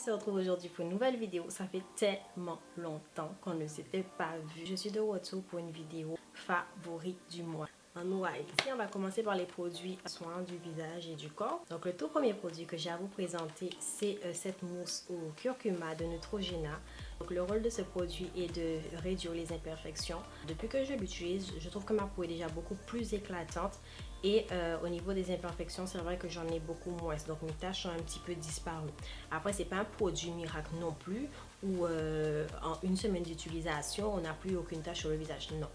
se retrouve aujourd'hui pour une nouvelle vidéo. Ça fait tellement longtemps qu'on ne s'était pas vu. Je suis de retour pour une vidéo favori du mois. Ici, on va commencer par les produits soins du visage et du corps. Donc, le tout premier produit que j'ai à vous présenter, c'est cette mousse au curcuma de Neutrogena. Donc, le rôle de ce produit est de réduire les imperfections. Depuis que je l'utilise, je trouve que ma peau est déjà beaucoup plus éclatante. Et au niveau des imperfections, c'est vrai que j'en ai beaucoup moins. Donc, mes taches ont un petit peu disparu. Après, c'est pas un produit miracle non plus, où en une semaine d'utilisation, on n'a plus aucune tache sur le visage. Non.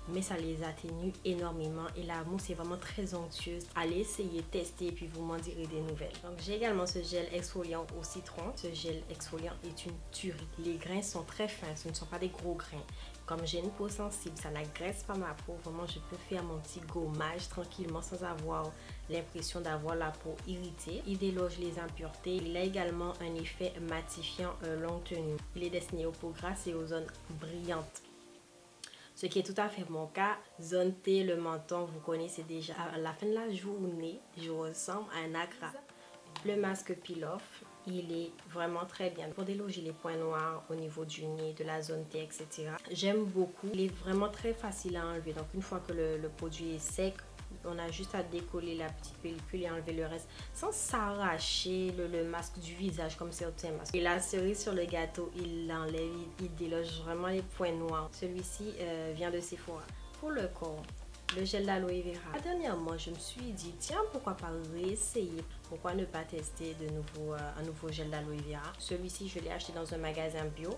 Mais ça les atténue énormément et la mousse est vraiment très onctueuse. Allez essayer, tester et puis vous m'en direz des nouvelles. Donc j'ai également ce gel exfoliant au citron. Ce gel exfoliant est une tuerie. Les grains sont très fins, ce ne sont pas des gros grains. Comme j'ai une peau sensible, ça n'agresse pas ma peau. Vraiment, je peux faire mon petit gommage tranquillement sans avoir l'impression d'avoir la peau irritée. Il déloge les impuretés. Il a également un effet matifiant longue tenue. Il est destiné aux peaux grasses et aux zones brillantes. Ce qui est tout à fait mon cas. Zone T, le menton, vous connaissez déjà. À la fin de la journée, je ressemble à un acra. Le masque peel-off, il est vraiment très bien pour déloger les points noirs au niveau du nez, de la zone T, etc. J'aime beaucoup. Il est vraiment très facile à enlever. Donc une fois que le produit est sec, on a juste à décoller la petite pellicule et enlever le reste sans s'arracher le masque du visage comme certains masques. Et la cerise sur le gâteau, il l'enlève, il déloge vraiment les points noirs. Celui-ci vient de Sephora. Pour le corps, le gel d'aloe vera. Dernièrement, je me suis dit, tiens, pourquoi pas réessayer? Pourquoi ne pas tester de nouveau un nouveau gel d'aloe vera? Celui-ci, je l'ai acheté dans un magasin bio.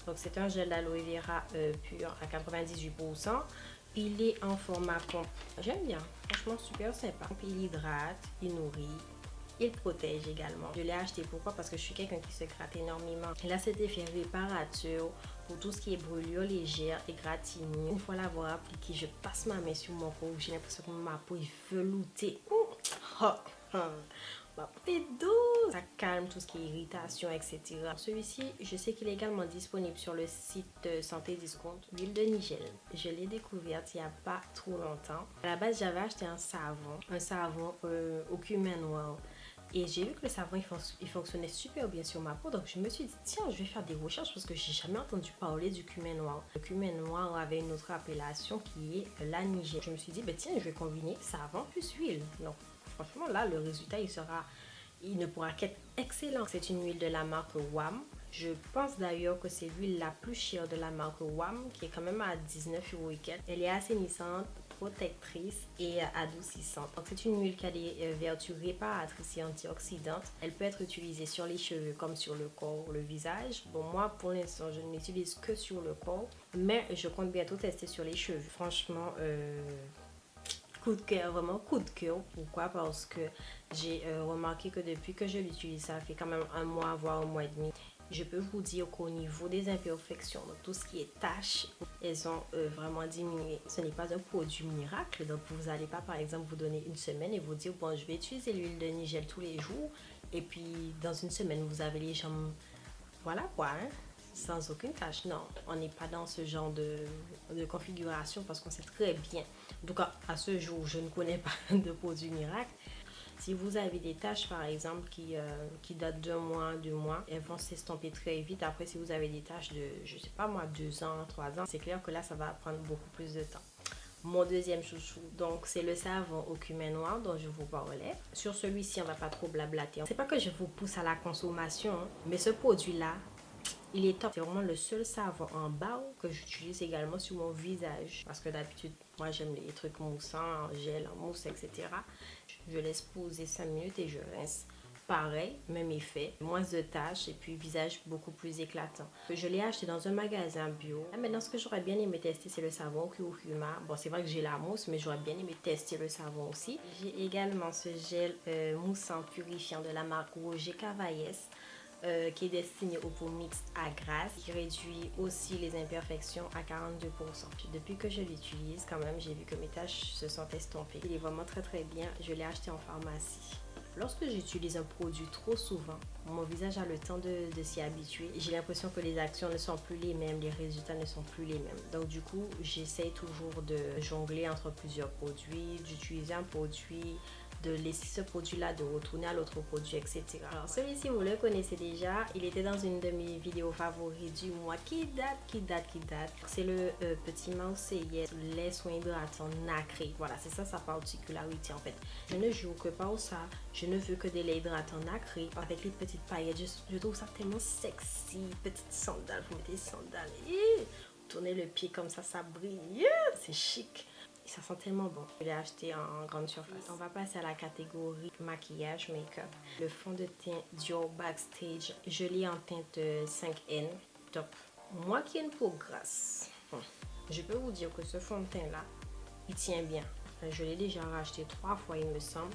Donc, c'est un gel d'aloe vera pur à 98%. Il est en format pompe. J'aime bien. Franchement, super sympa. Il hydrate, il nourrit. Il protège également. Je l'ai acheté pourquoi? Parce que je suis quelqu'un qui se gratte énormément. Il a cet effet réparateur pour tout ce qui est brûlure légère et gratinée. Une fois l'avoir appliqué, je passe ma main sur mon corps. J'ai l'impression que ma peau est veloutée. Ma peau est douce. Ça calme tout ce qui est irritation, etc. Celui-ci, je sais qu'il est également disponible sur le site Santé Discount. L'huile de Nigel. Je l'ai découverte il n'y a pas trop longtemps. À la base, j'avais acheté un savon au cumin noir. Et j'ai vu que le savon il fonctionnait super bien sur ma peau. Donc je me suis dit, tiens, je vais faire des recherches parce que j'ai jamais entendu parler du cumin noir. Le cumin noir avait une autre appellation qui est la Nigel. Je me suis dit, bah, tiens, je vais combiner savon plus huile. Donc franchement, là, le résultat, il ne pourra qu'être excellent. C'est une huile de la marque WAM. Je pense d'ailleurs que c'est l'huile la plus chère de la marque WAM, qui est quand même à 19 € et quelques. Elle est assainissante, protectrice et adoucissante. Donc c'est une huile qui a des vertus réparatrices et antioxydantes. Elle peut être utilisée sur les cheveux comme sur le corps, le visage. Bon, moi pour l'instant je ne l'utilise que sur le corps, mais je compte bientôt tester sur les cheveux. Franchement, coup de cœur, vraiment coup de cœur. Pourquoi? Parce que j'ai remarqué que depuis que je l'utilise, ça fait quand même un mois, voire un mois et demi. Je peux vous dire qu'au niveau des imperfections, donc tout ce qui est taches, elles ont vraiment diminué. Ce n'est pas un produit miracle, donc vous n'allez pas par exemple vous donner une semaine et vous dire bon, je vais utiliser l'huile de Nigel tous les jours et puis dans une semaine vous avez les jambes, voilà quoi, hein, sans aucune tache. Non, on n'est pas dans ce genre de configuration parce qu'on sait très bien. En tout cas, à ce jour, je ne connais pas de produit miracle. Si vous avez des taches par exemple qui datent d'un mois, 2 mois, elles vont s'estomper très vite. Après, si vous avez des taches de, je sais pas moi, 2 ans, 3 ans, c'est clair que là, ça va prendre beaucoup plus de temps. Mon deuxième chouchou, donc c'est le savon au cumin noir dont je vous parlais. Sur celui-ci, on va pas trop blablater. C'est pas que je vous pousse à la consommation, hein, mais ce produit-là, il est top. C'est vraiment le seul savon en barre que j'utilise également sur mon visage. Parce que d'habitude, moi j'aime les trucs moussants, en gel, en mousse, etc. Je laisse poser 5 minutes et je rince. Pareil, même effet, moins de taches et puis visage beaucoup plus éclatant. Je l'ai acheté dans un magasin bio. Maintenant, ce que j'aurais bien aimé tester, c'est le savon au curcuma. Bon, c'est vrai que j'ai la mousse, mais j'aurais bien aimé tester le savon aussi. J'ai également ce gel moussant purifiant de la marque Roger Cavaillès. Qui est destiné aux peaux mixtes à grasse, qui réduit aussi les imperfections à 42%. Depuis que je l'utilise, quand même, j'ai vu que mes taches se sont estompées. Il est vraiment très très bien. Je l'ai acheté en pharmacie. Lorsque j'utilise un produit trop souvent, mon visage a le temps de s'y habituer. J'ai l'impression que les actions ne sont plus les mêmes, les résultats ne sont plus les mêmes. Donc du coup, j'essaie toujours de jongler entre plusieurs produits, d'utiliser un produit de laisser ce produit-là, de retourner à l'autre produit, etc. Alors celui-ci, vous le connaissez déjà. Il était dans une de mes vidéos favorites du mois qui date. C'est le petit Marseillais lait soin hydratant nacré. Voilà, c'est ça sa particularité en fait. Je ne joue que pas au ça. Je ne veux que des laits hydratants nacrés avec les petites paillettes. Je trouve ça tellement sexy. Petites sandales, vous mettez des sandales. Tournez le pied comme ça brille. C'est chic. Et ça sent tellement bon. Je l'ai acheté en grande surface. On va passer à la catégorie maquillage, make-up. Le fond de teint Dior Backstage. Je l'ai en teinte 5N. Top. Moi qui ai une peau grasse, je peux vous dire que ce fond de teint là, il tient bien. Je l'ai déjà racheté 3 fois il me semble.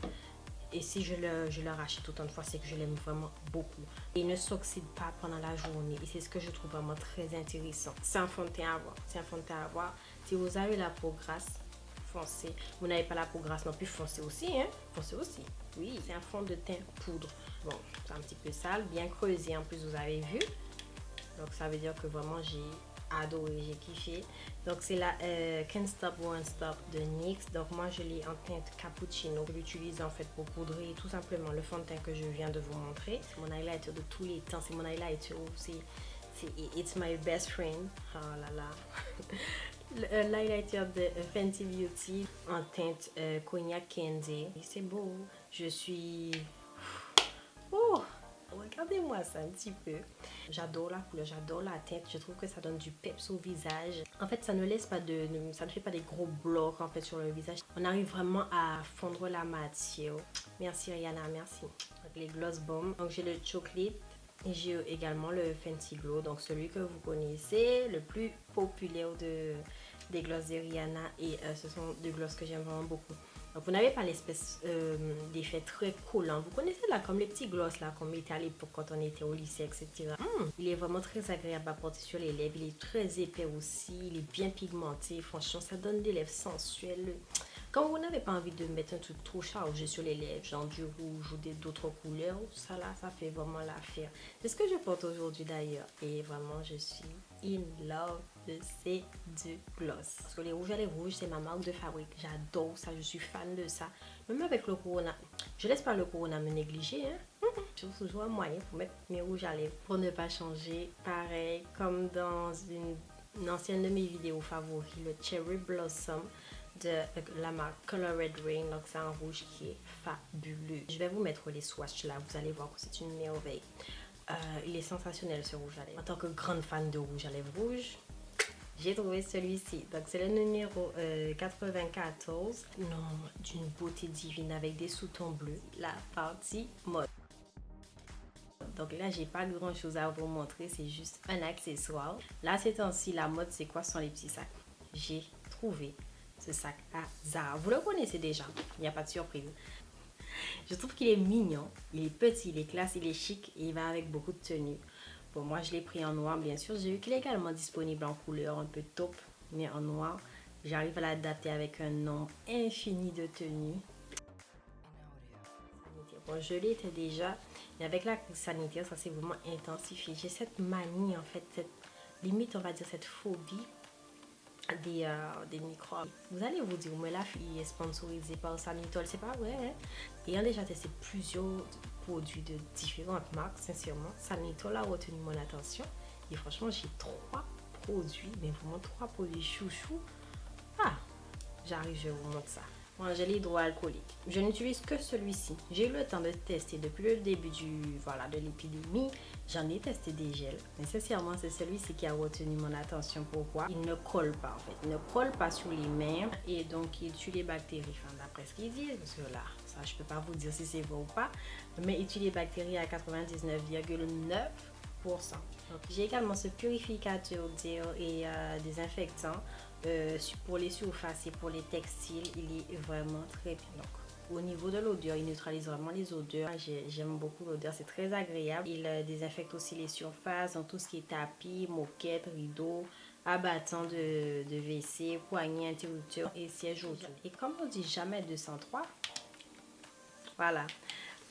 Et si je le rachète autant de fois, c'est que je l'aime vraiment beaucoup. Et il ne s'oxyde pas pendant la journée. Et c'est ce que je trouve vraiment très intéressant. C'est un fond de teint à avoir. C'est un fond de teint à avoir. Si vous avez la peau grasse, foncez. Vous n'avez pas la peau grasse non plus, foncez aussi. Foncez aussi. Oui, c'est un fond de teint poudre. Bon, c'est un petit peu sale, bien creusé en plus, vous avez vu. Donc ça veut dire que vraiment j'ai adoré, j'ai kiffé. Donc c'est la Can't Stop Won't Stop de NYX. Donc moi je l'ai en teinte cappuccino. Je l'utilise en fait pour poudrer tout simplement le fond de teint que je viens de vous montrer. C'est mon highlighter de tous les temps. C'est mon highlighter. It's my best friend. Oh là là. L'highlighter de Fenty Beauty en teinte cognac candy. C'est beau. Je suis... Oh! Regardez-moi ça un petit peu. J'adore la couleur, j'adore la teinte. Je trouve que ça donne du peps au visage. En fait, ça ne laisse pas ça ne fait pas des gros blocs en fait sur le visage. On arrive vraiment à fondre la matière. Merci Rihanna, merci. Donc, les Gloss Bomb. Donc j'ai le Chocolate. Et j'ai également le Fenty Glow. Donc celui que vous connaissez, le plus populaire des gloss de Rihanna. Et ce sont des gloss que j'aime vraiment beaucoup. Donc vous n'avez pas l'espèce d'effet très collant. Vous connaissez là comme les petits gloss là qu'on mettait à l'époque quand on était au lycée, etc. Il est vraiment très agréable à porter sur les lèvres. Il est très épais aussi. Il est bien pigmenté. Franchement, ça donne des lèvres sensuelles. Quand vous n'avez pas envie de mettre un truc trop chargé sur les lèvres, genre du rouge ou d'autres couleurs, ça là, ça fait vraiment l'affaire. C'est ce que je porte aujourd'hui d'ailleurs. Et vraiment, je suis in love de ces deux gloss. Parce que les rouges à lèvres rouges, c'est ma marque de fabrique. J'adore ça, je suis fan de ça. Même avec le Corona, je laisse pas le Corona me négliger. Je trouve toujours un moyen pour mettre mes rouges à lèvres. Pour ne pas changer, pareil, comme dans une ancienne de mes vidéos favoris, le Cherry Blossom de la marque Color Red Rain. Donc c'est un rouge qui est fabuleux. Je vais vous mettre les swatchs là, vous allez voir que c'est une merveille. Il est sensationnel ce rouge à lèvres. En tant que grande fan de rouge à lèvres rouge, j'ai trouvé celui-ci. Donc c'est le numéro 94. Non, d'une beauté divine avec des sous-tons bleus. La partie mode. Donc là, j'ai pas grand chose à vous montrer, c'est juste un accessoire. Là, ces temps-ci, la mode, c'est quoi? Ce sont les petits sacs. J'ai trouvé ce sac à Zara. Vous le connaissez déjà, il n'y a pas de surprise. Je trouve qu'il est mignon, il est petit, il est classe, il est chic et il va avec beaucoup de tenues. Bon, moi, je l'ai pris en noir, bien sûr. J'ai vu qu'il est également disponible en couleur un peu taupe, mais en noir. J'arrive à l'adapter avec un nombre infini de tenues. Bon, je l'étais déjà, mais avec la crise sanitaire, ça s'est vraiment intensifié. J'ai cette manie, en fait, cette limite, on va dire, cette phobie des microbes. Vous allez vous dire, mais la fille est sponsorisée par Sanitol, c'est pas vrai. Ayant déjà testé plusieurs produits de différentes marques, sincèrement, Sanitol a retenu mon attention. Et franchement, j'ai 3 produits, mais vraiment 3 produits chouchou. Ah, j'arrive, je vous montre ça. Mon gel hydroalcoolique. Je n'utilise que celui-ci. J'ai eu le temps de tester depuis le début de l'épidémie. J'en ai testé des gels. Mais sincèrement, c'est celui-ci qui a retenu mon attention. Pourquoi? Il ne colle pas en fait. Il ne colle pas sur les mains. Et donc, il tue les bactéries. Enfin, d'après ce qu'ils disent. Parce que là, ça, je peux pas vous dire si c'est vrai ou pas. Mais il tue les bactéries à 99,9%. J'ai également ce purificateur d'air et désinfectant pour les surfaces et pour les textiles. Il est vraiment très bien. Donc, au niveau de l'odeur, il neutralise vraiment les odeurs. J'aime beaucoup l'odeur, c'est très agréable. Il désinfecte aussi les surfaces, dans tout ce qui est tapis, moquettes, rideaux, abattants de WC, poignées, interrupteurs et sièges auto. Et comme on dit jamais 203, voilà.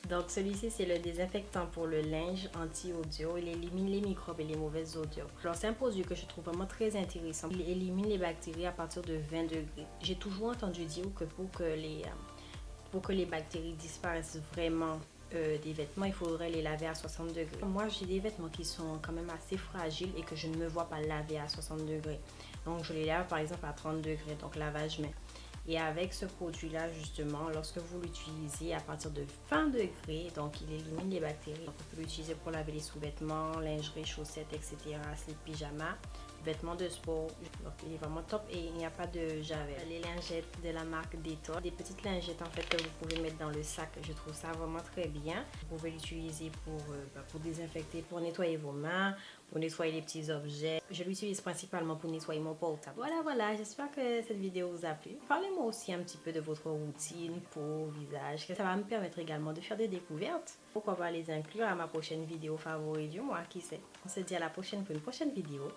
Donc celui-ci, c'est le désinfectant pour le linge anti-odeur. Il élimine les microbes et les mauvaises odeurs. Alors c'est un produit que je trouve vraiment très intéressant. Il élimine les bactéries à partir de 20 degrés. J'ai toujours entendu dire que pour que Pour que les bactéries disparaissent vraiment des vêtements, il faudrait les laver à 60 degrés. Moi, j'ai des vêtements qui sont quand même assez fragiles et que je ne me vois pas laver à 60 degrés. Donc, je les lave par exemple à 30 degrés, donc lavage main. Et avec ce produit-là, justement, lorsque vous l'utilisez à partir de 20 degrés, donc il élimine les bactéries. Donc, on peut l'utiliser pour laver les sous-vêtements, lingerie, chaussettes, etc., slip, pyjama, vêtements de sport. Donc, il est vraiment top et il n'y a pas de javel. Les lingettes de la marque Dettol, des petites lingettes en fait que vous pouvez mettre dans le sac. Je trouve ça vraiment très bien. Vous pouvez l'utiliser pour désinfecter, pour nettoyer vos mains, pour nettoyer les petits objets. Je l'utilise principalement pour nettoyer mon portable. Voilà, j'espère que cette vidéo vous a plu. Parlez-moi aussi un petit peu de votre routine, peau, visage, que ça va me permettre également de faire des découvertes. Pourquoi pas les inclure à ma prochaine vidéo favorite du mois, qui sait. On se dit à la prochaine pour une prochaine vidéo.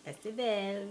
Restez belle!